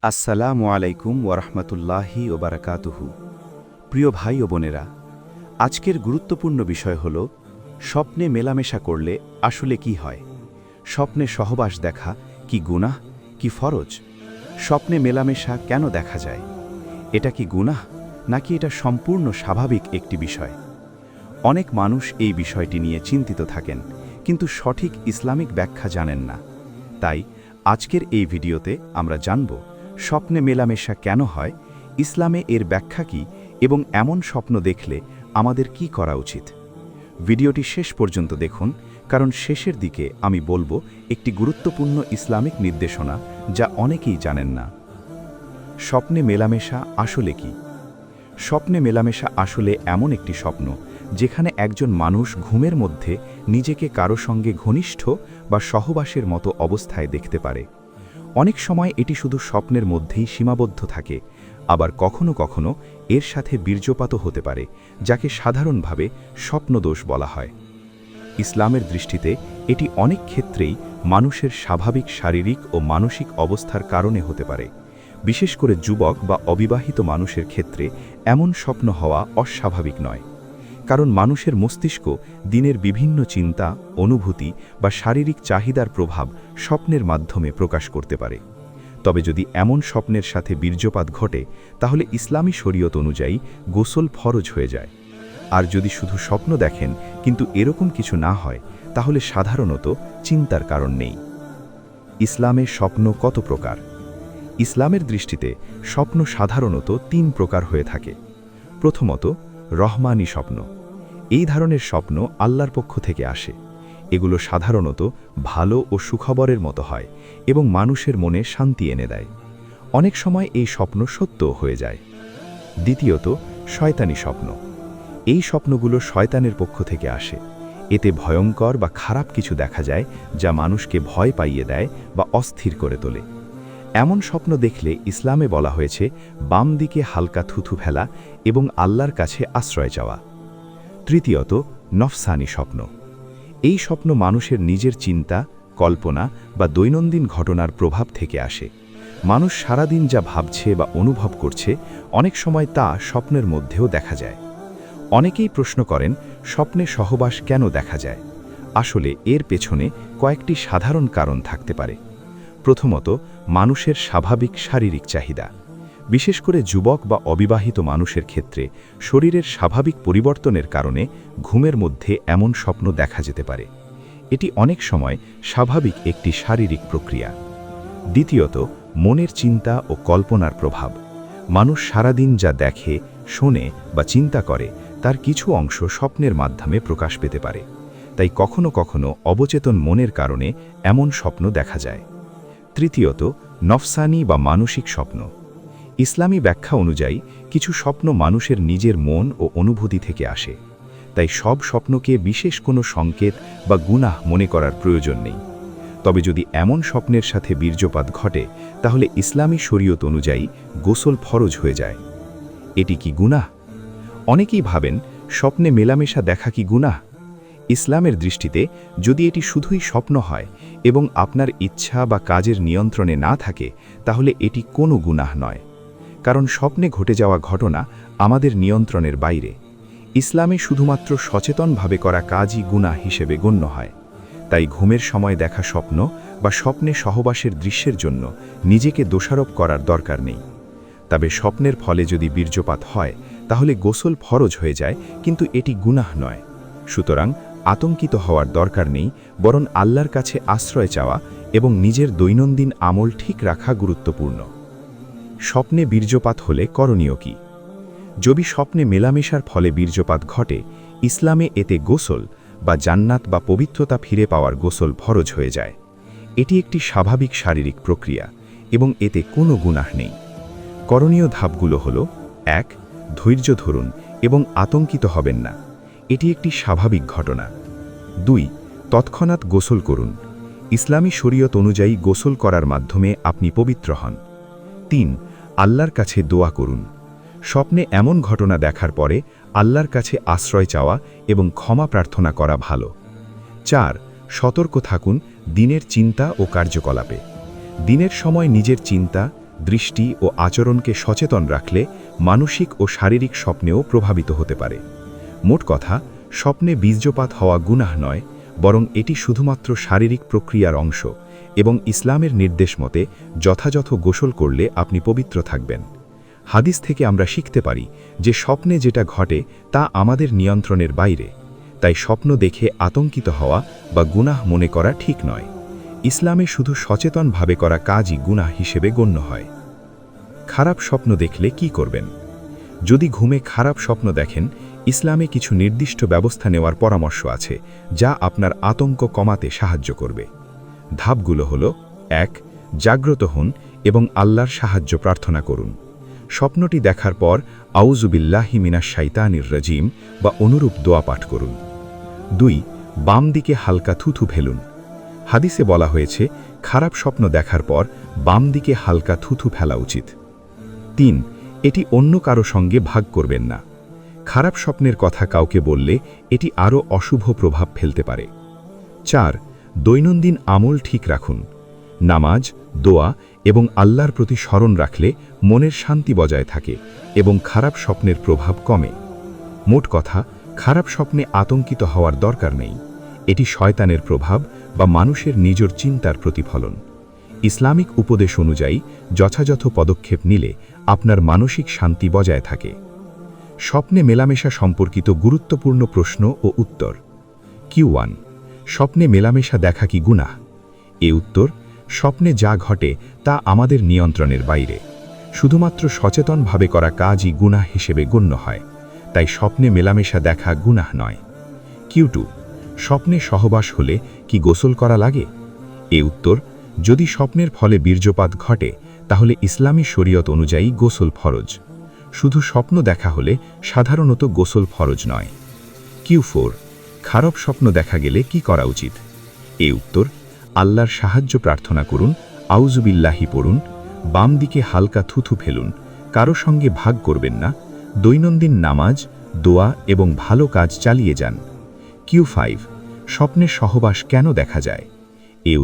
আসসালামু আলাইকুম ওরহমতুল্লাহি ওবারাকাতুহু। প্রিয় ভাই ও বোনেরা, আজকের গুরুত্বপূর্ণ বিষয় হল স্বপ্নে মেলামেশা করলে আসলে কি হয়। স্বপ্নে সহবাস দেখা কি গুনাহ, কি ফরজ? স্বপ্নে মেলামেশা কেন দেখা যায়? এটা কি গুনাহ, নাকি এটা সম্পূর্ণ স্বাভাবিক একটি বিষয়? অনেক মানুষ এই বিষয়টি নিয়ে চিন্তিত থাকেন, কিন্তু সঠিক ইসলামিক ব্যাখ্যা জানেন না। তাই আজকের এই ভিডিওতে আমরা জানব স্বপ্নে মেলামেশা কেন হয়, ইসলামে এর ব্যাখ্যা কী এবং এমন স্বপ্ন দেখলে আমাদের কি করা উচিত। ভিডিওটি শেষ পর্যন্ত দেখুন, কারণ শেষের দিকে আমি বলবো একটি গুরুত্বপূর্ণ ইসলামিক নির্দেশনা যা অনেকেই জানেন না। স্বপ্নে মেলামেশা আসলে কি? স্বপ্নে মেলামেশা আসলে এমন একটি স্বপ্ন যেখানে একজন মানুষ ঘুমের মধ্যে নিজেকে কারো সঙ্গে ঘনিষ্ঠ বা সহবাসের মতো অবস্থায় দেখতে পারে। অনেক সময় এটি শুধু স্বপ্নের মধ্যেই সীমাবদ্ধ থাকে, আবার কখনো কখনো এর সাথে বীর্যপাতও হতে পারে, যাকে সাধারণভাবে স্বপ্নদোষ বলা হয়। ইসলামের দৃষ্টিতে এটি অনেক ক্ষেত্রেই মানুষের স্বাভাবিক শারীরিক ও মানসিক অবস্থার কারণে হতে পারে। বিশেষ করে যুবক বা অবিবাহিত মানুষের ক্ষেত্রে এমন স্বপ্ন হওয়া অস্বাভাবিক নয়, কারণ মানুষের মস্তিষ্ক দিনের বিভিন্ন চিন্তা, অনুভূতি বা শারীরিক চাহিদার প্রভাব স্বপ্নের মাধ্যমে প্রকাশ করতে পারে। তবে যদি এমন স্বপ্নের সাথে বীর্যপাত ঘটে, তাহলে ইসলামী শরীয়ত অনুযায়ী গোসল ফরজ হয়ে যায়। আর যদি শুধু স্বপ্ন দেখেন কিন্তু এরকম কিছু না হয়, তাহলে সাধারণত চিন্তার কারণ নেই। ইসলামে স্বপ্ন কত প্রকার? ইসলামের দৃষ্টিতে স্বপ্ন সাধারণত ৩ প্রকার হয়ে থাকে। প্রথমত, রহমানি স্বপ্ন। এই ধরনের স্বপ্ন আল্লাহর পক্ষ থেকে আসে। এগুলো সাধারণত ভালো ও সুখবরের মতো হয় এবং মানুষের মনে শান্তি এনে দেয়। অনেক সময় এই স্বপ্ন সত্যও হয়ে যায়। দ্বিতীয়ত, শয়তানি স্বপ্ন। এই স্বপ্নগুলো শয়তানের পক্ষ থেকে আসে। এতে ভয়ঙ্কর বা খারাপ কিছু দেখা যায়, যা মানুষকে ভয় পাইয়ে দেয় বা অস্থির করে তোলে। এমন স্বপ্ন দেখলে ইসলামে বলা হয়েছে বাম দিকে হালকা থুথু ফেলা এবং আল্লাহর কাছে আশ্রয় চাওয়া। তৃতীয়ত, নফসানি স্বপ্ন। এই স্বপ্ন মানুষের নিজের চিন্তা, কল্পনা বা দৈনন্দিন ঘটনার প্রভাব থেকে আসে। মানুষ সারাদিন যা ভাবছে বা অনুভব করছে, অনেক সময় তা স্বপ্নের মধ্যেও দেখা যায়। অনেকেই প্রশ্ন করেন, স্বপ্নে সহবাস কেন দেখা যায়? আসলে এর পেছনে কয়েকটি সাধারণ কারণ থাকতে পারে। প্রথমত, মানুষের স্বাভাবিক শারীরিক চাহিদা। বিশেষ করে যুবক বা অবিবাহিত মানুষের ক্ষেত্রে শরীরের স্বাভাবিক পরিবর্তনের কারণে ঘুমের মধ্যে এমন স্বপ্ন দেখা যেতে পারে। এটি অনেক সময় স্বাভাবিক একটি শারীরিক প্রক্রিয়া। দ্বিতীয়ত, মনের চিন্তা ও কল্পনার প্রভাব। মানুষ সারাদিন যা দেখে, শোনে বা চিন্তা করে, তার কিছু অংশ স্বপ্নের মাধ্যমে প্রকাশ পেতে পারে। তাই কখনো কখনো অবচেতন মনের কারণে এমন স্বপ্ন দেখা যায়। তৃতীয়ত, নফসানি বা মানসিক স্বপ্ন। ইসলামী ব্যাখ্যা অনুযায়ী কিছু স্বপ্ন মানুষের নিজের মন ও অনুভূতি থেকে আসে। তাই সব স্বপ্নকে বিশেষ কোনো সংকেত বা গুনাহ মনে করার প্রয়োজন নেই। তবে যদি এমন স্বপ্নের সাথে বীর্যপাত ঘটে, তাহলে ইসলামী শরীয়ত অনুযায়ী গোসল ফরজ হয়ে যায়। এটি কি গুনাহ? অনেকেই ভাবেন, স্বপ্নে মেলামেশা দেখা কি গুনাহ? ইসলামের দৃষ্টিতে যদি এটি শুধুই স্বপ্ন হয় এবং আপনার ইচ্ছা বা কাজের নিয়ন্ত্রণে না থাকে, তাহলে এটি কোনো গুনাহ নয়। কারণ স্বপ্নে ঘটে যাওয়া ঘটনা আমাদের নিয়ন্ত্রণের বাইরে। ইসলামে শুধুমাত্র সচেতনভাবে করা কাজই গুনাহ হিসেবে গণ্য হয়। তাই ঘুমের সময় দেখা স্বপ্ন বা স্বপ্নে সহবাসের দৃশ্যের জন্য নিজেকে দোষারোপ করার দরকার নেই। তবে স্বপ্নের ফলে যদি বীর্যপাত হয়, তাহলে গোসল ফরজ হয়ে যায়, কিন্তু এটি গুনাহ নয়। সুতরাং আতঙ্কিত হওয়ার দরকার নেই, বরং আল্লাহর কাছে আশ্রয় চাওয়া এবং নিজের দৈনন্দিন আমল ঠিক রাখা গুরুত্বপূর্ণ। স্বপ্নে বীর্যপাত হলে করণীয় কি? যদি স্বপ্নে মেলামেশার ফলে বীর্যপাত ঘটে, ইসলামে এতে গোসল বা জান্নাত বা পবিত্রতা ফিরে পাওয়ার গোসল ফরজ হয়ে যায়। এটি একটি স্বাভাবিক শারীরিক প্রক্রিয়া এবং এতে কোনো গুনাহ নেই। করণীয় ধাপগুলো হল: ১. ধৈর্য ধরুন এবং আতঙ্কিত হবেন না। এটি একটি স্বাভাবিক ঘটনা। ২. তৎক্ষণাৎ গোসল করুন। ইসলামী শরীয়ত অনুযায়ী গোসল করার মাধ্যমে আপনি পবিত্র হন। ৩. আল্লাহর কাছে দোয়া করুন। স্বপ্নে এমন ঘটনা দেখার পরে আল্লাহর কাছে আশ্রয় চাওয়া এবং ক্ষমা প্রার্থনা করা ভালো। ৪. সতর্ক থাকুন দিনের চিন্তা ও কার্যকলাপে। দিনের সময় নিজের চিন্তা, দৃষ্টি ও আচরণকে সচেতন রাখলে মানসিক ও শারীরিক স্বপ্নেও প্রভাবিত হতে পারে। মোট কথা, স্বপ্নে বীর্যপাত হওয়া গুনাহ নয়, বরং এটি শুধুমাত্র শারীরিক প্রক্রিয়ার অংশ এবং ইসলামের নির্দেশ মতে যথাযথ গোসল করলে আপনি পবিত্র থাকবেন। হাদিস থেকে আমরা শিখতে পারি যে স্বপ্নে যেটা ঘটে তা আমাদের নিয়ন্ত্রণের বাইরে, তাই স্বপ্ন দেখে আতঙ্কিত হওয়া বা গুনাহ মনে করা ঠিক নয়। ইসলামে শুধু সচেতনভাবে করা কাজই গুনাহ হিসেবে গণ্য হয়। খারাপ স্বপ্ন দেখলে কি করবেন? যদি ঘুমে খারাপ স্বপ্ন দেখেন, ইসলামে কিছু নির্দিষ্ট ব্যবস্থা নেওয়ার পরামর্শ আছে যা আপনার আতঙ্ক কমাতে সাহায্য করবে। ধাপগুলো হল: ১. জাগ্রত হন এবং আল্লাহর সাহায্য প্রার্থনা করুন। স্বপ্নটি দেখার পর আউযু বিল্লাহি মিনাশ শাইতানির রাজিম বা অনুরূপ দোয়া পাঠ করুন। ২. বাম দিকে হালকা থুথু ফেলুন। হাদিসে বলা হয়েছে, খারাপ স্বপ্ন দেখার পর বাম দিকে হালকা থুথু ফেলা উচিত। ৩. এটি অন্য কারো সঙ্গে ভাগ করবেন না। খারাপ স্বপ্নের কথা কাউকে বললে এটি আরও অশুভ প্রভাব ফেলতে পারে। ৪. দৈনন্দিন আমল ঠিক রাখুন। নামাজ, দোয়া এবং আল্লাহর প্রতি স্মরণ রাখলে মনের শান্তি বজায় থাকে এবং খারাপ স্বপ্নের প্রভাব কমে। মোট কথা, খারাপ স্বপ্নে আতঙ্কিত হওয়ার দরকার নেই। এটি শয়তানের প্রভাব বা মানুষের নিজের চিন্তার প্রতিফলন। ইসলামিক উপদেশ অনুযায়ী যথাযথ পদক্ষেপ নিলে আপনার মানসিক শান্তি বজায় থাকে। স্বপ্নে মেলামেশা সম্পর্কিত গুরুত্বপূর্ণ প্রশ্ন ও উত্তর। Q1. স্বপ্নে মেলামেশা দেখা কি গুনাহ? উত্তর: স্বপ্নে যা ঘটে তা আমাদের নিয়ন্ত্রণের বাইরে। শুধুমাত্র সচেতনভাবে করা কাজই গুনাহ হিসেবে গণ্য হয়, তাই স্বপ্নে মেলামেশা দেখা গুনাহ নয়। Q2. স্বপ্নে সহবাস হলে কি গোসল করা লাগে? উত্তর: যদি স্বপ্নের ফলে বীর্যপাত ঘটে তাহলে ইসলামী শরীয়ত অনুযায়ী গোসল ফরজ। শুধু স্বপ্ন দেখা হলে সাধারণত গোসল ফরজ নয়। Q4. খারাপ স্বপ্ন দেখা গেলে কি করা উচিত? উত্তর: আল্লাহর সাহায্য প্রার্থনা করুন, আউযু বিল্লাহি পড়ুন, বাম দিকে হালকা থুথু ফেলুন, কারো সঙ্গে ভাগ করবেন না, দৈনন্দিন নামাজ, দোয়া এবং ভালো কাজ চালিয়ে যান। Q5. স্বপ্নে সহবাস কেন দেখা যায়?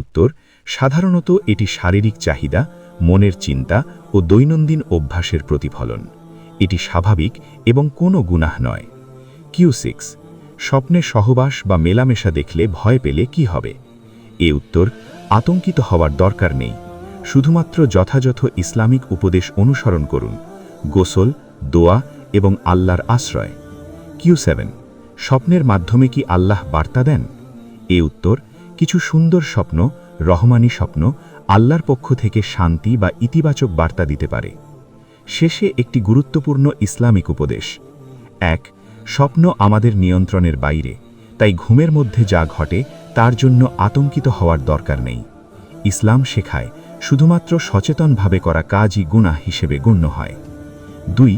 উত্তর: সাধারণত এটি শারীরিক চাহিদা, মনের চিন্তা ও দৈনন্দিন অভ্যাসের প্রতিফলন। এটি স্বাভাবিক এবং কোনো গুনাহ নয়। Q6. স্বপ্নে সহবাস বা মেলামেশা দেখলে ভয় পেলে কি হবে? উত্তর: আতঙ্কিত হওয়ার দরকার নেই। শুধুমাত্র যথাযথ ইসলামিক উপদেশ অনুসরণ করুন, গোসল, দোয়া এবং আল্লাহর আশ্রয়। Q7. স্বপ্নের মাধ্যমে কি আল্লাহ বার্তা দেন? উত্তর: কিছু সুন্দর স্বপ্ন, রহমানি স্বপ্ন, আল্লাহর পক্ষ থেকে শান্তি বা ইতিবাচক বার্তা দিতে পারে। শেষে একটি গুরুত্বপূর্ণ ইসলামিক উপদেশ। ১. স্বপ্ন আমাদের নিয়ন্ত্রণের বাইরে, তাই ঘুমের মধ্যে যা ঘটে তার জন্য আতঙ্কিত হওয়ার দরকার নেই। ইসলাম শেখায় শুধুমাত্র সচেতনভাবে করা কাজই গুনাহ হিসেবে গণ্য হয়। ২.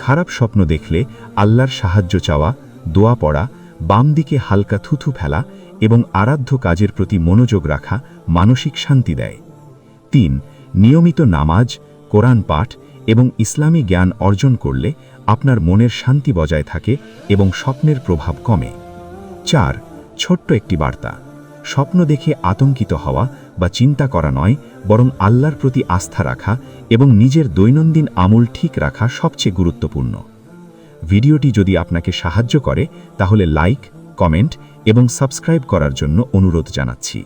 খারাপ স্বপ্ন দেখলে আল্লাহর সাহায্য চাওয়া, দোয়া পড়া, বাম দিকে হালকা থুথু ফেলা এবং আরাধ্য কাজের প্রতি মনোযোগ রাখা মানসিক শান্তি দেয়। ৩. নিয়মিত নামাজ, কোরআন পাঠ এবং ইসলামী জ্ঞান অর্জন করলে আপনার মনের শান্তি বজায় থাকে এবং স্বপ্নের প্রভাব কমে। ৪. ছোট্ট একটি বার্তা: স্বপ্ন দেখে আতঙ্কিত হওয়া বা চিন্তা করা নয়, বরং আল্লাহর প্রতি আস্থা রাখা এবং নিজের দৈনন্দিন আমল ঠিক রাখা সবচেয়ে গুরুত্বপূর্ণ। ভিডিওটি যদি আপনাকে সাহায্য করে তাহলে লাইক, কমেন্ট এবং সাবস্ক্রাইব করার জন্য অনুরোধ জানাচ্ছি।